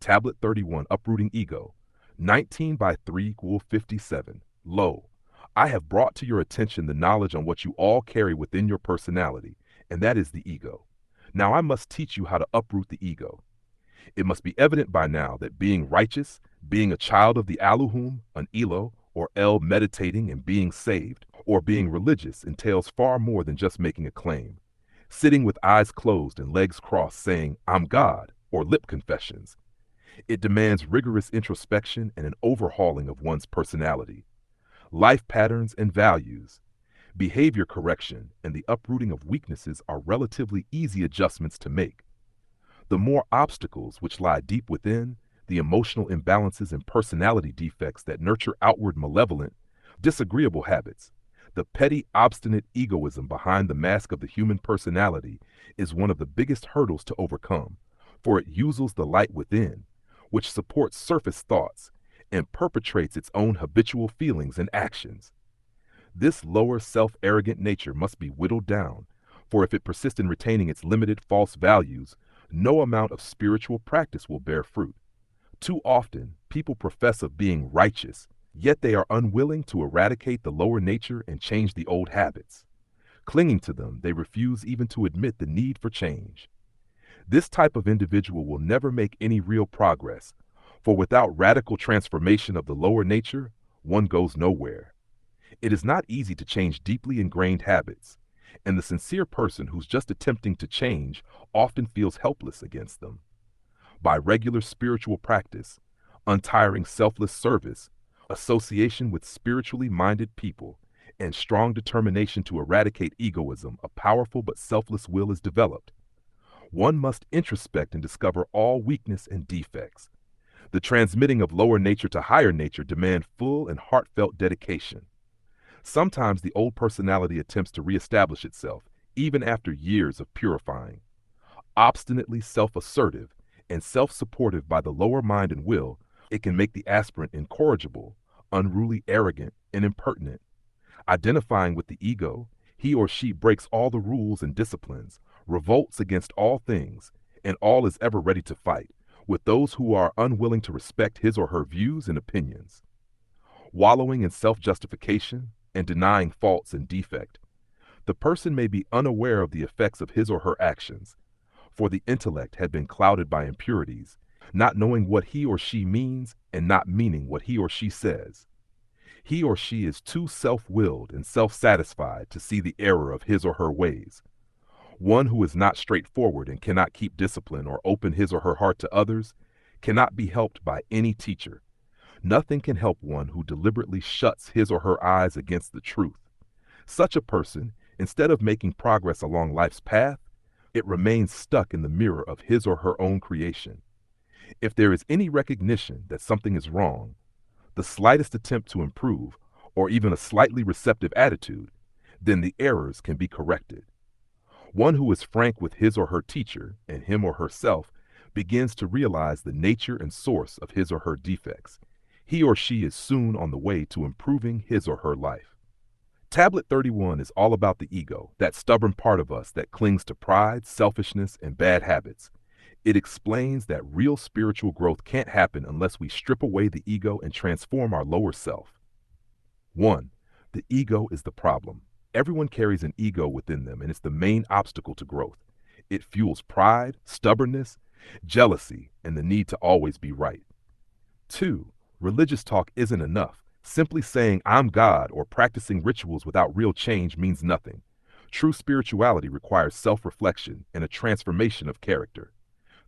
Tablet 31, Uprooting Ego. 19 by 3 = 57. Lo, I have brought to your attention the knowledge on what you all carry within your personality, and that is the ego. Now I must teach you how to uproot the ego. It must be evident by now that being righteous, being a child of the Elohim, an Elo, or El meditating and being saved, or being religious entails far more than just making a claim. Sitting with eyes closed and legs crossed saying, I'm God, or lip confessions. It demands rigorous introspection and an overhauling of one's personality, life patterns and values. Behavior correction and the uprooting of weaknesses are relatively easy adjustments to make. The more obstacles which lie deep within, the emotional imbalances and personality defects that nurture outward malevolent, disagreeable habits, the petty, obstinate egoism behind the mask of the human personality is one of the biggest hurdles to overcome, for it uses the light within, which supports surface thoughts, and perpetrates its own habitual feelings and actions. This lower self-arrogant nature must be whittled down, for if it persists in retaining its limited false values, no amount of spiritual practice will bear fruit. Too often, people profess of being righteous, yet they are unwilling to eradicate the lower nature and change the old habits. Clinging to them, they refuse even to admit the need for change. This type of individual will never make any real progress, for without radical transformation of the lower nature, one goes nowhere. It is not easy to change deeply ingrained habits, and the sincere person who's just attempting to change often feels helpless against them. By regular spiritual practice, untiring selfless service, association with spiritually minded people, and strong determination to eradicate egoism, a powerful but selfless will is developed. One must introspect and discover all weakness and defects. The transmitting of lower nature to higher nature demand full and heartfelt dedication. Sometimes the old personality attempts to reestablish itself, even after years of purifying. Obstinately self-assertive and self-supportive by the lower mind and will, it can make the aspirant incorrigible, unruly, arrogant, and impertinent. Identifying with the ego, he or she breaks all the rules and disciplines, revolts against all things, and all is ever ready to fight, with those who are unwilling to respect his or her views and opinions. Wallowing in self-justification and denying faults and defect, the person may be unaware of the effects of his or her actions, for the intellect had been clouded by impurities, not knowing what he or she means and not meaning what he or she says. He or she is too self-willed and self-satisfied to see the error of his or her ways. One who is not straightforward and cannot keep discipline or open his or her heart to others cannot be helped by any teacher. Nothing can help one who deliberately shuts his or her eyes against the truth. Such a person, instead of making progress along life's path, it remains stuck in the mirror of his or her own creation. If there is any recognition that something is wrong, the slightest attempt to improve, or even a slightly receptive attitude, then the errors can be corrected. One who is frank with his or her teacher and him or herself begins to realize the nature and source of his or her defects. He or she is soon on the way to improving his or her life. Tablet 31 is all about the ego, that stubborn part of us that clings to pride, selfishness, and bad habits. It explains that real spiritual growth can't happen unless we strip away the ego and transform our lower self. 1. The ego is the problem. Everyone carries an ego within them, and it's the main obstacle to growth. It fuels pride, stubbornness, jealousy, and the need to always be right. 2. Religious talk isn't enough. Simply saying I'm God or practicing rituals without real change means nothing. True spirituality requires self-reflection and a transformation of character.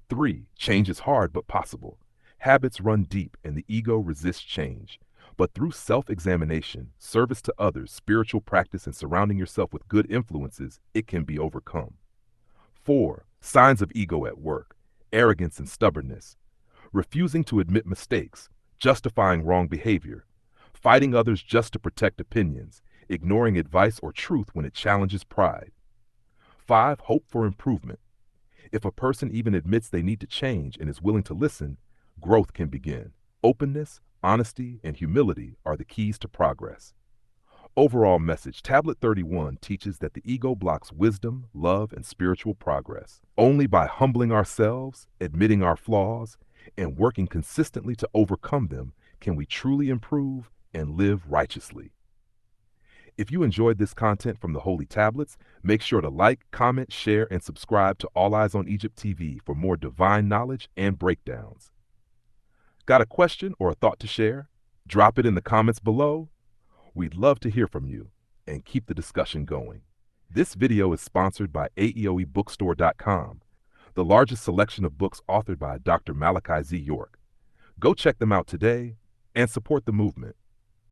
3. Change is hard but possible. Habits run deep and the ego resists change. But through self-examination, service to others, spiritual practice, and surrounding yourself with good influences, it can be overcome. 4. Signs of ego at work: arrogance and stubbornness, refusing to admit mistakes, justifying wrong behavior, fighting others just to protect opinions, ignoring advice or truth when it challenges pride. 5. Hope for improvement. If a person even admits they need to change and is willing to listen, growth can begin. Openness, honesty, and humility are the keys to progress. Overall message: Tablet 31 teaches that the ego blocks wisdom, love, and spiritual progress. Only by humbling ourselves, admitting our flaws, And working consistently to overcome them, can we truly improve and live righteously? If you enjoyed this content from the Holy Tablets, make sure to like, comment, share, and subscribe to All Eyes on Egypt TV for more divine knowledge and breakdowns. Got a question or a thought to share? Drop it in the comments below. We'd love to hear from you and keep the discussion going. This video is sponsored by AEOEbookstore.com, the largest selection of books authored by Dr. Malachi Z. York. Go check them out today and support the movement.